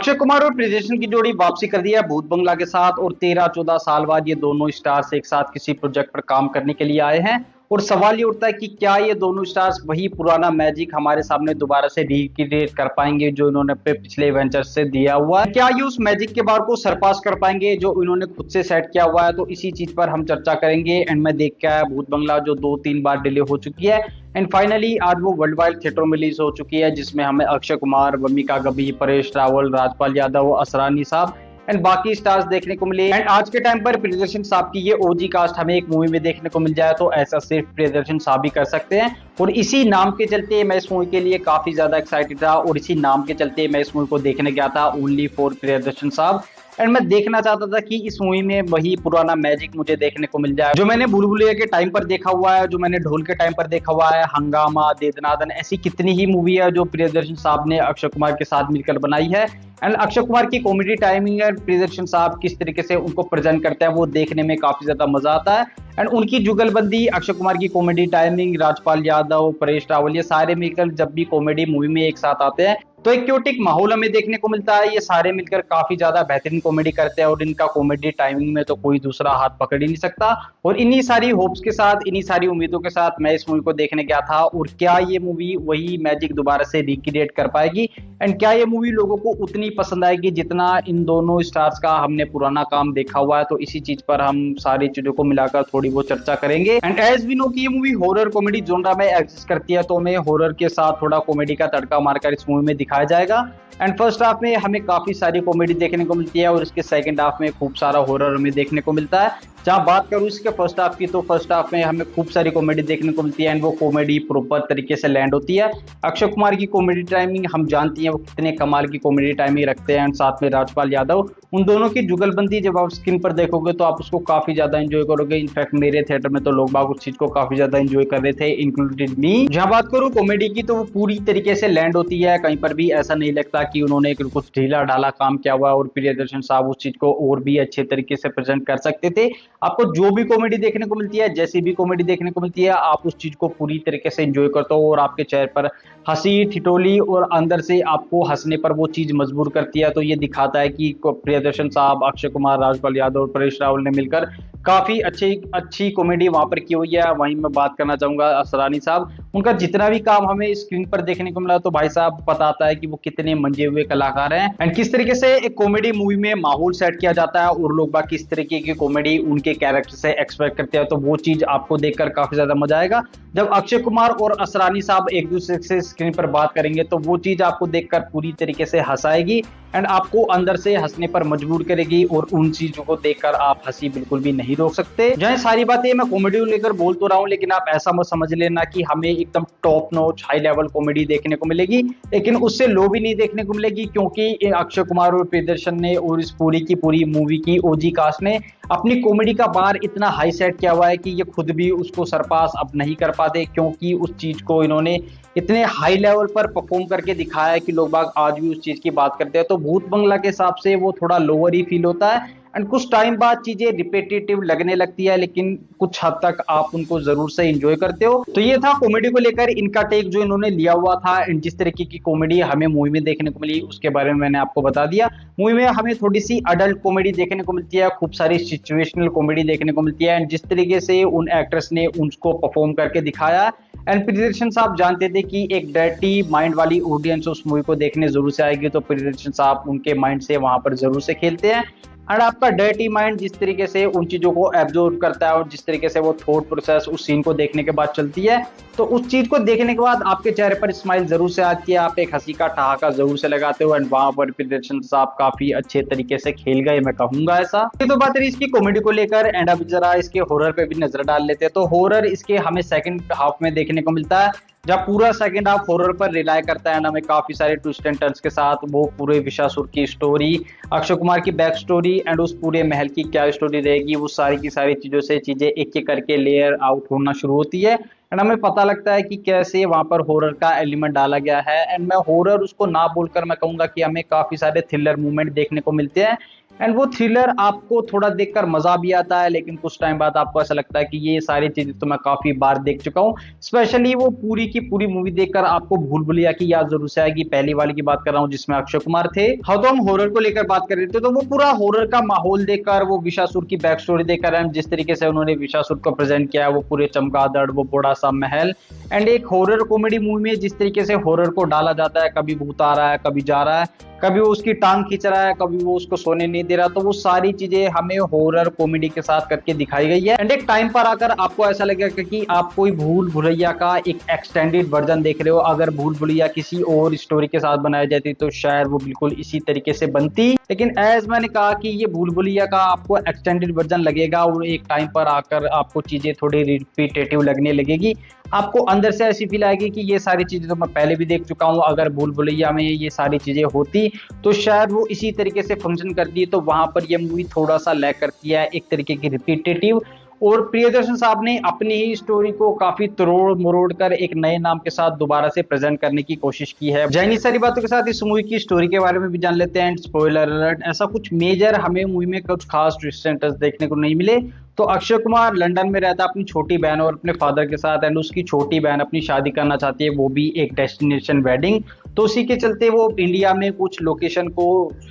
अक्षय कुमार और प्रियदर्शन की जोड़ी वापसी कर दी है भूत बंगला के साथ और 13-14 साल बाद ये दोनों स्टार्स एक साथ किसी प्रोजेक्ट पर काम करने के लिए आए हैं। और सवाल ये उठता है कि क्या ये दोनों स्टार्स वही पुराना मैजिक हमारे सामने दोबारा से रिक्रिएट कर पाएंगे जो इन्होंने अपने पिछले एवेंजर्स से दिया हुआ है। क्या ये उस मैजिक के बार को सरपास कर पाएंगे जो इन्होंने खुद से सेट किया हुआ है। तो इसी चीज पर हम चर्चा करेंगे। एंड मैं देख के आया भूत बंगला जो 2-3 बार डिले हो चुकी है। एंड फाइनली आज वो वर्ल्ड वाइड थिएटर में रिलीज हो चुकी है जिसमें हमें अक्षय कुमार, भूमिका गबी, परेश रावल, राजपाल यादव, असरानी साहब एंड बाकी स्टार्स देखने को मिले। एंड आज के टाइम पर प्रियदर्शन साहब की ये ओजी कास्ट हमें एक मूवी में देखने को मिल जाए तो ऐसा सिर्फ प्रियदर्शन साहब ही कर सकते हैं। और इसी नाम के चलते मैं इस मूवी के लिए काफी ज्यादा एक्साइटेड था और इसी नाम के चलते मैं इस मूवी को देखने गया था ओनली फॉर प्रियदर्शन साहब। एंड मैं देखना चाहता था कि इस मूवी में वही पुराना मैजिक मुझे देखने को मिल जाए जो मैंने भूल भुलैया के टाइम पर देखा हुआ है, जो मैंने ढोल के टाइम पर देखा हुआ है, हंगामा, दे दनादन, ऐसी कितनी ही मूवी है जो प्रियदर्शन साहब ने अक्षय कुमार के साथ मिलकर बनाई है। एंड अक्षय कुमार की कॉमेडी टाइमिंग है, प्रियदर्शन साहब किस तरीके से उनको प्रेजेंट करते हैं वो देखने में काफी ज्यादा मजा आता है। एंड उनकी जुगलबंदी, अक्षय कुमार की कॉमेडी टाइमिंग, राजपाल यादव, परेश रावल, ये सारे मिलकर जब भी कॉमेडी मूवी में एक साथ आते हैं तो एक क्योटिक माहौल हमें देखने को मिलता है। ये सारे मिलकर काफी ज्यादा बेहतरीन कॉमेडी करते हैं और इनका कॉमेडी टाइमिंग में तो कोई दूसरा हाथ पकड़ ही नहीं सकता। और इन्हीं सारी होप्स के साथ, इन्हीं सारी उम्मीदों के साथ मैं इस मूवी को देखने गया था। और क्या ये मूवी वही मैजिक दोबारा से रिक्रिएट कर पाएगी एंड क्या ये मूवी लोगों को उतनी पसंद आएगी जितना इन दोनों स्टार्स का हमने पुराना काम देखा हुआ है। तो इसी चीज पर हम सारी चीजों को मिलाकर थोड़ी बहुत चर्चा करेंगे। एंड एज वी नो कि ये मूवी हॉरर कॉमेडी जोनरा में एग्जिस्ट करती है तो हमें हॉरर के साथ थोड़ा कॉमेडी का तड़का मारकर इस मूवी में दिखाया जाएगा। एंड फर्स्ट हाफ में हमें काफी सारी कॉमेडी देखने को मिलती है और इसके सेकंड हाफ में खूब सारा हॉरर हमें देखने को मिलता है। जहां बात करूं इसके फर्स्ट हाफ की तो फर्स्ट हाफ में हमें खूब सारी कॉमेडी देखने को मिलती है एंड वो कॉमेडी प्रॉपर तरीके से लैंड होती है। अक्षय कुमार की कॉमेडी टाइमिंग हम जानती हैं वो कितने कमाल की कॉमेडी टाइमिंग रखते हैं। एंड साथ में राजपाल यादव, उन दोनों की जुगलबंदी जब आप स्क्रीन पर देखोगे तो आप उसको काफी ज्यादा एंजॉय करोगे। इनफैक्ट मेरे थिएटर में तो लोग बाग उस चीज को काफी ज्यादा एंजॉय कर रहे थे, इंक्लूडेड मी। जहां बात करूं कॉमेडी की तो वो पूरी तरीके से लैंड होती है, कहीं पर भी ऐसा नहीं लगता कि उन्होंने कुछ ढीला ढाला काम किया हुआ और प्रियदर्शन साहब उस चीज को और भी अच्छे तरीके से प्रेजेंट कर सकते थे। आपको जो भी कॉमेडी देखने को मिलती है, जैसी भी कॉमेडी देखने को मिलती है, आप उस चीज को पूरी तरीके से एंजॉय करते हो और आपके चेहरे पर हंसी ठिठोली और अंदर से आपको हंसने पर वो चीज मजबूर करती है। तो ये दिखाता है कि प्रियदर्शन साहब, अक्षय कुमार, राजपाल यादव और परेश रावल ने मिलकर काफी अच्छी कॉमेडी वहां पर की हुई है। वहीं मैं बात करना चाहूंगा असरानी साहब, उनका जितना भी काम हमें स्क्रीन पर देखने को मिला तो भाई साहब बताता है कि वो कितने मंजे हुए कलाकार हैं एंड किस तरीके से एक कॉमेडी मूवी में माहौल सेट किया जाता है और लोग बाकी किस तरीके की कॉमेडी उनके कैरेक्टर से एक्सपेक्ट करते हैं। तो वो चीज आपको देखकर काफी ज्यादा मजा आएगा। जब अक्षय कुमार और असरानी साहब एक दूसरे से स्क्रीन पर बात करेंगे तो वो चीज आपको देखकर पूरी तरीके से हंसाएगी एंड आपको अंदर से हंसने पर मजबूर करेगी और उन चीजों को देखकर आप हंसी बिल्कुल भी नहीं रोक सकते। जहाँ सारी बातें मैं कॉमेडी को लेकर बोल तो रहा हूँ लेकिन आप ऐसा मत समझ लेना कि हमें एकदम top notch high level comedy देखने को मिलेगी, लेकिन उससे लो भी नहीं देखने को मिलेगी क्योंकि अक्षय कुमार और प्रियदर्शन ने और इस पूरी की पूरी मूवी की ओजी कास्ट ने अपनी कॉमेडी का बार इतना हाई सेट किया हुआ है कि ये खुद भी उसको सरपास अब नहीं कर पाते क्योंकि उस चीज को इन्होंने इतने हाई लेवल पर परफॉर्म करके दिखाया है कि लोग बाग आज भी उस चीज की बात करते हैं। तो भूत बंगला के हिसाब से वो थोड़ा लोअर ही फील होता है एंड कुछ टाइम बाद चीजें रिपीटेटिव लगने लगती है लेकिन कुछ हद तक आप उनको जरूर से एंजॉय करते हो। तो ये था कॉमेडी को लेकर इनका टेक जो इन्होंने लिया हुआ था एंड जिस तरीके की कॉमेडी हमें मूवी में देखने को मिली उसके बारे में मैंने आपको बता दिया। मूवी में हमें थोड़ी सी अडल्ट कॉमेडी देखने को मिलती है, खूब सारी सिचुएशनल कॉमेडी देखने को मिलती है एंड जिस तरीके से उन एक्टर्स ने उनको परफॉर्म करके दिखाया एंड प्रियदर्शन साहब जानते थे कि एक डर्टी माइंड वाली ऑडियंस उस मूवी को देखने जरूर से आएगी तो प्रियदर्शन साहब उनके माइंड से वहां पर जरूर से खेलते हैं। एंड आपका डर्टी माइंड जिस तरीके से उन चीजों को एब्जॉर्ब करता है और जिस तरीके से वो थॉट प्रोसेस उस सीन को देखने के बाद चलती है तो उस चीज को देखने के बाद आपके चेहरे पर स्माइल जरूर से आती है, आप एक हंसी का ठहाका जरूर से लगाते हो एंड वहां पर प्रियदर्शन साहब काफी अच्छे तरीके से खेल गए, मैं कहूंगा ऐसा। ये तो बात रही इसकी कॉमेडी को लेकर एंड अब जरा इसके हॉरर पे भी नजर डाल लेते हैं। तो हॉरर इसके हमें सेकंड हाफ में देखने को मिलता है जब पूरा सेकंड हाफ हॉरर पर रिलाय करता है ना, हमें काफी सारे ट्विस्ट एंड टर्न्स के साथ वो पूरे विशासुर की स्टोरी, अक्षय कुमार की बैक स्टोरी एंड उस पूरे महल की क्या स्टोरी रहेगी, वो सारी की सारी चीजों से चीजें एक एक करके लेयर आउट होना शुरू होती है एंड हमें पता लगता है कि कैसे वहां पर हॉरर का एलिमेंट डाला गया है। एंड मैं हॉरर उसको ना बोलकर मैं कहूंगा कि हमें काफी सारे थ्रिलर मूवमेंट देखने को मिलते हैं एंड वो थ्रिलर आपको थोड़ा देखकर मजा भी आता है, लेकिन कुछ टाइम बाद आपको ऐसा लगता है कि ये सारी चीजें तो मैं काफी बार देख चुका हूँ। स्पेशली वो पूरी की पूरी मूवी देखकर आपको भूल भुलैया की याद जरूर से आएगी। पहली वाली की बात कर रहा हूँ जिसमें अक्षय कुमार थे। हाँ, तो हम हॉरर को लेकर बात कर रहे थे, तो वो पूरा हॉरर का माहौल देखकर, वो विशासुर की बैक स्टोरी देखकर, एंड जिस तरीके से उन्होंने विशासुर को प्रेजेंट किया है, वो पूरे चमगादड़, वो बड़ा सा महल, एंड एक हॉरर कॉमेडी मूवी में जिस तरीके से हॉरर को डाला जाता है, कभी भूत आ रहा है, कभी जा रहा है, कभी वो उसकी टांग खींच रहा है, कभी वो उसको सोने नहीं दे रहा, तो वो सारी चीजें हमें हॉरर कॉमेडी के साथ करके दिखाई गई है। एंड एक टाइम पर आकर आपको ऐसा लगेगा कि आप कोई भूल भुलैया का एक एक्सटेंडेड वर्जन देख रहे हो। अगर भूल भुलैया किसी और स्टोरी के साथ बनाई जाती तो शायद वो बिल्कुल इसी तरीके से बनती, लेकिन एज मैंने कहा कि ये भूल भुलैया का आपको एक्सटेंडेड वर्जन लगेगा और एक टाइम पर आकर आपको चीजें थोड़ी रिपीटेटिव लगने लगेगी। आपको अंदर से ऐसी फील आएगी कि ये सारी चीजें तो मैं पहले भी देख चुका हूँ। अगर भूल भुलैया में ये सारी चीजें होती तो शायद वो इसी तरीके से फंक्शन करती है, तो वहां पर ये मूवी थोड़ा सा लैग करती है, एक तरीके की रिपीटेटिव। और प्रियदर्शन साहब ने अपनी ही स्टोरी को काफी तोड़ मरोड़ कर एक नए नाम के साथ दोबारा से प्रेजेंट करने की कोशिश की है। जाइए सारी बातों के साथ इस मूवी की स्टोरी के बारे में भी जान लेते हैं। स्पॉइलर अलर्ट, ऐसा कुछ मेजर हमें मूवी में कुछ खास ट्विस्ट एंड टर्न्स देखने को नहीं मिले। तो अक्षय कुमार लंदन में रहता है अपनी छोटी बहन और अपने फादर के साथ, एंड उसकी छोटी बहन अपनी शादी करना चाहती है, वो भी एक डेस्टिनेशन वेडिंग। तो उसी के चलते वो इंडिया में कुछ लोकेशन को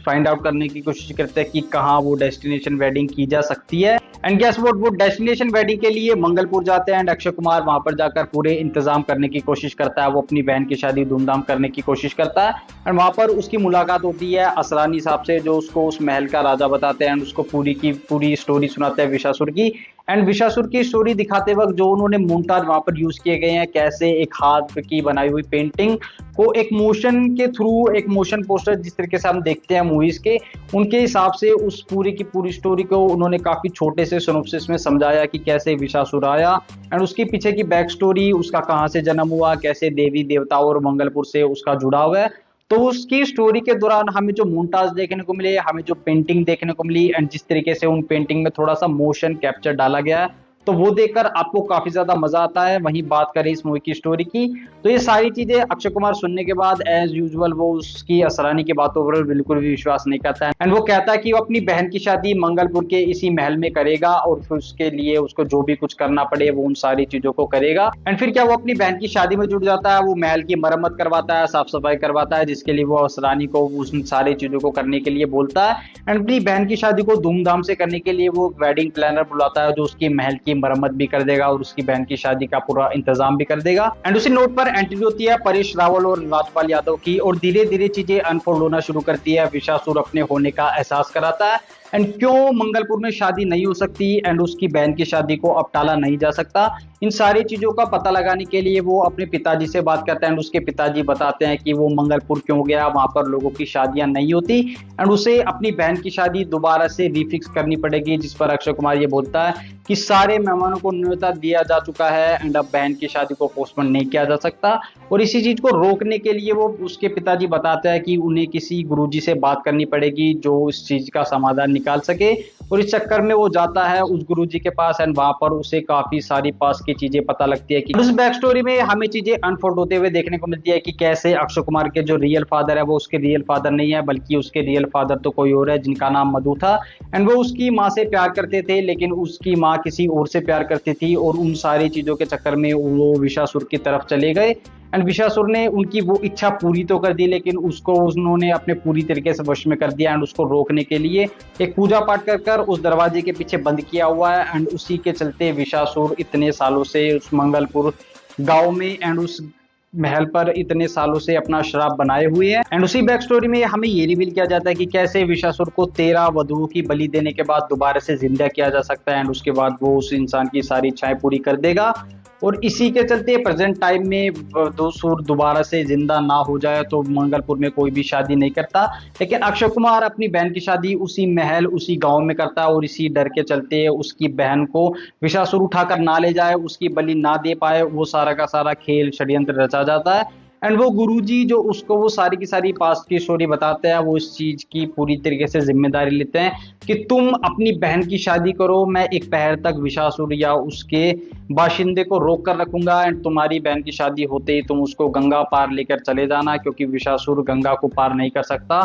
फाइंड आउट करने की कोशिश करते हैं कि कहाँ वो डेस्टिनेशन वेडिंग की जा सकती है। एंड गेस व्हाट, वो डेस्टिनेशन वेडिंग के लिए मंगलपुर जाते हैं, एंड अक्षय कुमार वहां पर जाकर पूरे इंतजाम करने की कोशिश करता है। वो अपनी बहन की शादी धूमधाम करने की कोशिश करता है, एंड वहां पर उसकी मुलाकात होती है असरानी साहब से, जो उसको उस महल का राजा बताते हैं, एंड उसको पूरी की पूरी स्टोरी सुनाते हैं विशासुर की। एंड विशासुर की स्टोरी दिखाते वक्त जो उन्होंने मोन्टाज वहां पर यूज किए गए हैं, कैसे एक हाथ की बनाई हुई पेंटिंग को एक मोशन के थ्रू, एक मोशन पोस्टर जिस तरीके से हम देखते हैं मूवीज के, उनके हिसाब से उस पूरी की पूरी स्टोरी को उन्होंने काफी छोटे से सिनॉप्सिस में समझाया कि कैसे विशासुर आया, एंड उसके पीछे की बैक स्टोरी, उसका कहाँ से जन्म हुआ, कैसे देवी देवता और मंगलपुर से उसका जुड़ाव है। तो उसकी स्टोरी के दौरान हमें जो मोन्टाज देखने को मिले, हमें जो पेंटिंग देखने को मिली, एंड जिस तरीके से उन पेंटिंग में थोड़ा सा मोशन कैप्चर डाला गया है, तो वो देखकर आपको काफी ज्यादा मजा आता है। वहीं बात करें इस मूवी की स्टोरी की, तो ये सारी चीजें अक्षय कुमार सुनने के बाद एज यूजुअल वो उसकी असरानी की बातों पर बिल्कुल भी विश्वास नहीं करता है, एंड वो कहता है कि वो अपनी बहन की शादी मंगलपुर के इसी महल में करेगा, और फिर उसके लिए उसको जो भी कुछ करना पड़े वो उन सारी चीजों को करेगा। एंड फिर क्या, वो अपनी बहन की शादी में जुट जाता है, वो महल की मरम्मत करवाता है, साफ सफाई करवाता है, जिसके लिए वो असरानी को उन सारी चीजों को करने के लिए बोलता है। एंड अपनी बहन की शादी को धूमधाम से करने के लिए वो वेडिंग प्लानर बुलाता है, जो उसकी महल की मरम्मत भी कर देगा और उसकी बहन की शादी का पूरा इंतजाम भी कर देगा। एंड उसी नोट पर एंट्री होती है परेश रावल और राजपाल यादव की, और धीरे धीरे चीजें अनफोल्ड होना शुरू करती है। विशासुर अपने होने का एहसास कराता है, एंड क्यों मंगलपुर में शादी नहीं हो सकती, एंड उसकी बहन की शादी को अब टाला नहीं जा सकता, इन सारी चीजों का पता लगाने के लिए वो अपने पिताजी से बात करता है, एंड उसके पिताजी बताते हैं कि वो मंगलपुर क्यों गया, वहां पर लोगों की शादियां नहीं होती, एंड उसे अपनी बहन की शादी दोबारा से रिफिक्स करनी पड़ेगी। जिस पर अक्षय कुमार ये बोलता है कि सारे मेहमानों को न्योता दिया जा चुका है, एंड अब बहन की शादी को पोस्टपोन नहीं किया जा सकता। और इसी चीज को रोकने के लिए वो उसके पिताजी बताते हैं कि उन्हें किसी गुरुजी से बात करनी पड़ेगी जो इस चीज का समाधान निकाल सके, और इस चक्कर में वो जाता है उस गुरुजी के पास, एंड वहां पर उसे काफी सारी पास की चीजें पता लगती है कि उस बैक स्टोरी में हमें चीजें अनफोल्ड होते हुए देखने को मिलती है कि कैसे अक्षय कुमार के जो रियल फादर है वो उसके रियल फादर नहीं है, बल्कि उसके रियल फादर तो कोई और है जिनका नाम मधु था, एंड वो उसकी माँ से प्यार करते थे, लेकिन उसकी माँ किसी और से प्यार करती थी, और उन सारी चीजों के चक्कर में वो विशासुर की तरफ चले गए, एंड विशासुर ने उनकी वो इच्छा पूरी तो कर दी, लेकिन उसको उन्होंने अपने पूरी तरीके से वश में कर दिया, एंड उसको रोकने के लिए एक पूजा पाठ कर उस दरवाजे के पीछे बंद किया हुआ है। एंड उसी के चलते विशासुर इतने सालों से उस मंगलपुर गांव में एंड उस महल पर इतने सालों से अपना श्राप बनाए हुए हैं। एंड उसी बैक स्टोरी में हमें ये रिवील किया जाता है कि कैसे विशासुर को 13 वधुओं की बलि देने के बाद दोबारा से जिंदा किया जा सकता है, एंड उसके बाद वो उस इंसान की सारी इच्छाएं पूरी कर देगा। और इसी के चलते प्रेजेंट टाइम में सूर दोबारा से जिंदा ना हो जाए तो मंगलपुर में कोई भी शादी नहीं करता, लेकिन अक्षय कुमार अपनी बहन की शादी उसी महल उसी गांव में करता है, और इसी डर के चलते उसकी बहन को विशासुर उठाकर ना ले जाए, उसकी बलि ना दे पाए, वो सारा का सारा खेल षड्यंत्र रचा जाता है। एंड वो गुरुजी जो उसको वो सारी की सारी पास्ट की स्टोरी बताते हैं, वो इस चीज की पूरी तरीके से जिम्मेदारी लेते हैं कि तुम अपनी बहन की शादी करो, मैं एक पहर तक विशासुर या उसके बाशिंदे को रोक कर रखूंगा, एंड तुम्हारी बहन की शादी होते ही तुम उसको गंगा पार लेकर चले जाना, क्योंकि विशासुर गंगा को पार नहीं कर सकता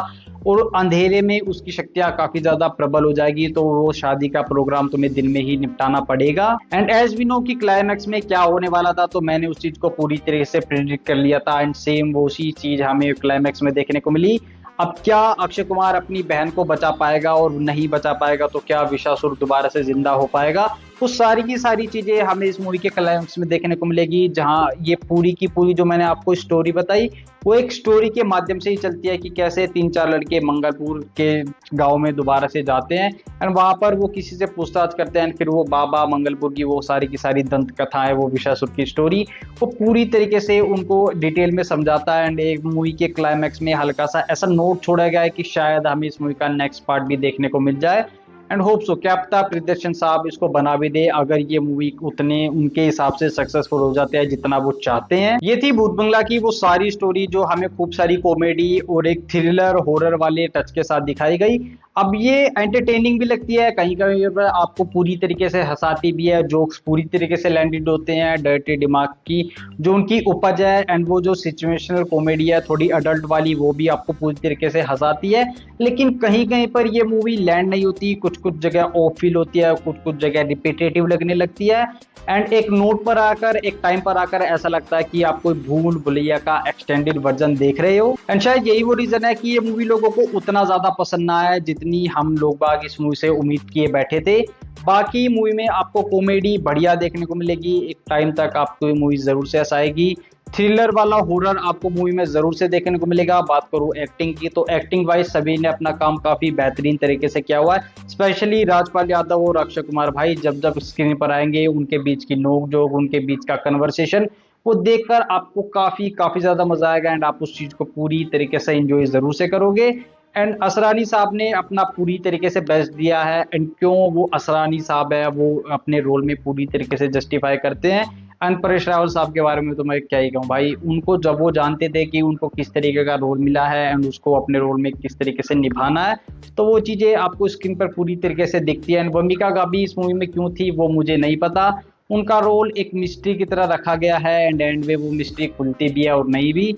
और अंधेरे में उसकी शक्तियां काफी ज्यादा प्रबल हो जाएगी, तो वो शादी का प्रोग्राम तुम्हें दिन में ही निपटाना पड़ेगा। एंड एज वी नो कि क्लाइमैक्स में क्या होने वाला था, तो मैंने उस चीज को पूरी तरीके से प्रेडिक्ट कर लिया था, एंड सेम वो सी चीज हमें क्लाइमैक्स में देखने को मिली। अब क्या अक्षय कुमार अपनी बहन को बचा पाएगा, और नहीं बचा पाएगा तो क्या विशासुर दोबारा से जिंदा हो पाएगा, वो सारी की सारी चीजें हमें इस मूवी के क्लाइमैक्स में देखने को मिलेगी। जहां ये पूरी की पूरी जो मैंने आपको स्टोरी बताई, वो एक स्टोरी के माध्यम से ही चलती है कि कैसे 3-4 लड़के मंगलपुर के गांव में दोबारा से जाते हैं, एंड वहां पर वो किसी से पूछताछ करते हैं, फिर वो बाबा मंगलपुर की वो सारी की सारी दंत कथा है, वो विशासुर की स्टोरी, वो पूरी तरीके से उनको डिटेल में समझाता है। एंड एक मूवी के क्लाइमैक्स में हल्का सा ऐसा नोट छोड़ा गया है कि शायद हमें इस मूवी का नेक्स्ट पार्ट भी देखने को मिल जाए, एंड होप सो, क्या पता प्रियदर्शन साहब इसको बना भी दे, अगर ये मूवी उतने उनके हिसाब से सक्सेसफुल हो जाते हैं जितना वो चाहते हैं। ये थी भूत बंगला की वो सारी स्टोरी जो हमें खूब सारी कॉमेडी और एक थ्रिलर हॉरर वाले टच के साथ दिखाई गई। अब ये एंटरटेनिंग भी लगती है, कहीं कहीं पर आपको पूरी तरीके से हंसाती भी है, जोक्स पूरी तरीके से लैंडेड होते हैं, डर्टी दिमाग की जो उनकी उपज है, एंड वो जो सिचुएशनल कॉमेडी है थोड़ी अडल्ट वाली, वो भी आपको पूरी तरीके से हंसाती है। लेकिन कहीं कहीं पर ये मूवी लैंड नहीं होती, कुछ कुछ जगह ऑफ फील होती है, कुछ कुछ जगह रिपीटेटिव लगने लगती है, एंड एक नोट पर आकर, एक टाइम पर आकर ऐसा लगता है कि आप कोई भूल भुलैया का एक्सटेंडेड वर्जन देख रहे हो। एंड शायद यही वो रीजन है कि ये मूवी लोगों को उतना ज्यादा पसंद ना आया जितनी हम लोग बाग इस मूवी से उम्मीद किए बैठे थे। बाकी मूवी में आपको कॉमेडी बढ़िया देखने को मिलेगी, एक टाइम तक आपको ये मूवी जरूर से हंसाएगी, थ्रिलर वाला हॉरर आपको मूवी में जरूर से देखने को मिलेगा। बात करूं एक्टिंग की, तो एक्टिंग वाइज सभी ने अपना काम काफी बेहतरीन तरीके से किया हुआ है, स्पेशली राजपाल यादव और अक्षय कुमार भाई जब जब स्क्रीन पर आएंगे, उनके बीच की नोक-झोंक, उनके बीच का कन्वर्सेशन, वो देखकर आपको काफी काफी ज्यादा मजा आएगा, एंड आप उस चीज को पूरी तरीके से एंजॉय जरूर से करोगे। एंड असरानी साहब ने अपना पूरी तरीके से बेस्ट दिया है, एंड क्यों वो असरानी साहब है, वो अपने रोल में पूरी तरीके से जस्टिफाई करते हैं। एंड परेश रावल साहब के बारे में तो मैं क्या ही कहूँ भाई, उनको जब वो जानते थे कि उनको किस तरीके का रोल मिला है एंड उसको अपने रोल में किस तरीके से निभाना है, तो वो चीज़ें आपको स्क्रीन पर पूरी तरीके से दिखती है। एंड भूमिका गाबी इस मूवी में क्यों थी वो मुझे नहीं पता, उनका रोल एक मिस्ट्री की तरह रखा गया है, एंड में वो मिस्ट्री खुलती भी है और नहीं भी,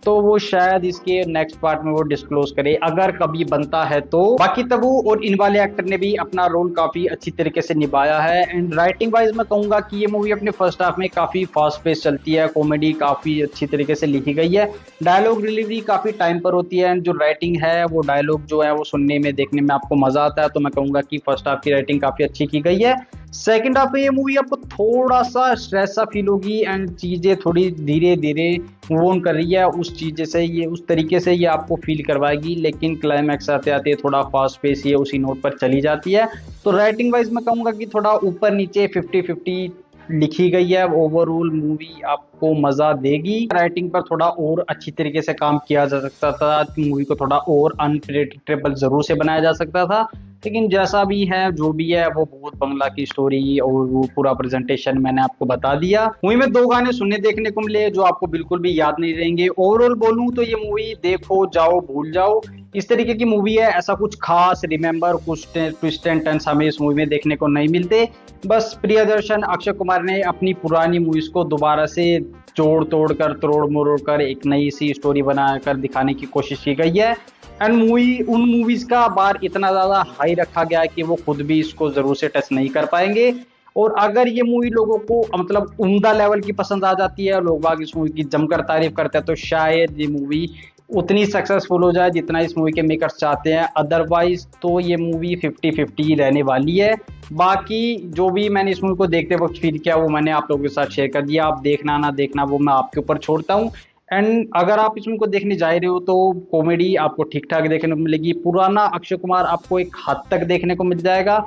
तो वो शायद इसके नेक्स्ट पार्ट में वो डिस्क्लोज करे अगर कभी बनता है तो। बाकी तबू और इन वाले एक्टर ने भी अपना रोल काफी अच्छी तरीके से निभाया है। एंड राइटिंग वाइज मैं कहूंगा कि ये मूवी अपने फर्स्ट हाफ में काफी फास्ट पेस चलती है, कॉमेडी काफी अच्छी तरीके से लिखी गई है, डायलॉग डिलीवरी काफी टाइम पर होती है, एंड जो राइटिंग है वो डायलॉग जो है वो सुनने में देखने में आपको मजा आता है, तो मैं कहूंगा कि फर्स्ट हाफ की राइटिंग काफी अच्छी की गई है। सेकंड हाफ में ये मूवी आपको थोड़ा सा स्ट्रेस सा फील होगी, एंड चीजें थोड़ी धीरे धीरे मूव ऑन कर रही है उस चीज से, ये उस तरीके से ये आपको फील करवाएगी, लेकिन क्लाइमैक्स आते आते थोड़ा फास्ट पेस ये उसी नोट पर चली जाती है। तो राइटिंग वाइज मैं कहूंगा कि थोड़ा ऊपर नीचे 50-50 लिखी गई है। ओवरऑल मूवी आपको मजा देगी, राइटिंग पर थोड़ा और अच्छी तरीके से काम किया जा सकता था, मूवी को थोड़ा और अनप्रेडिक्टेबल जरूर से बनाया जा सकता था, लेकिन जैसा भी है जो भी है वो भूत बंगला की स्टोरी और वो पूरा प्रेजेंटेशन मैंने आपको बता दिया। मूवी में 2 गाने सुनने देखने को मिले जो आपको बिल्कुल भी याद नहीं रहेंगे। ओवरऑल बोलूं तो ये मूवी देखो जाओ भूल जाओ, इस तरीके की मूवी है, ऐसा कुछ खास रिमेंबर कुछ ट्विस्ट एंड टर्न्स हमें इस मूवी में देखने को नहीं मिलते। बस प्रियदर्शन अक्षय कुमार ने अपनी पुरानी मूवीज को दोबारा से जोड़ तोड़ कर तोड़ मरोड़ कर एक नई सी स्टोरी बनाकर दिखाने की कोशिश की गई है। एंड मूवी उन मूवीज का बार इतना ज्यादा हाई रखा गया है कि वो खुद भी इसको जरूर से टच नहीं कर पाएंगे। और अगर ये मूवी लोगों को मतलब उम्दा लेवल की पसंद आ जाती है, लोग बाग इस मूवी की जमकर तारीफ करते हैं, तो शायद ये मूवी उतनी सक्सेसफुल हो जाए जितना इस मूवी के मेकर्स चाहते हैं। अदरवाइज तो ये मूवी 50-50 रहने वाली है। बाकी जो भी मैंने इस मूवी को देखते वक्त फील किया वो मैंने आप लोगों के साथ शेयर कर दिया, आप देखना ना देखना वो मैं आपके ऊपर छोड़ता हूँ। एंड अगर आप इस मूवी को देखने जा रहे हो तो कॉमेडी आपको ठीक ठाक देखने को मिलेगी, पुराना अक्षय कुमार आपको एक हद तक देखने को मिल जाएगा,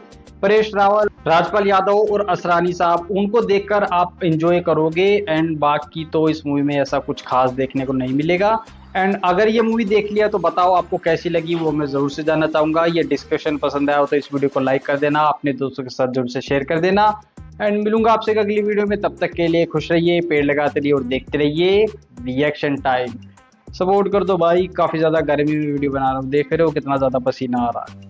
परेश रावल, राजपाल यादव और असरानी साहब उनको देखकर आप एंजॉय करोगे। एंड बाकी तो इस मूवी में ऐसा कुछ खास देखने को नहीं मिलेगा। एंड अगर ये मूवी देख लिया तो बताओ आपको कैसी लगी, वो मैं ज़रूर से जानना चाहूँगा। ये डिस्कशन पसंद आया हो तो इस वीडियो को लाइक कर देना, अपने दोस्तों के साथ ज़रूर से शेयर कर देना। एंड मिलूंगा आपसे एक अगली वीडियो में, तब तक के लिए खुश रहिए, पेड़ लगाते रहिए और देखते रहिए रिएक्शन टाइम। सपोर्ट कर दो भाई, काफ़ी ज़्यादा गर्मी में वीडियो बना रहा हूँ, देख रहे हो कितना ज़्यादा पसीना आ रहा है।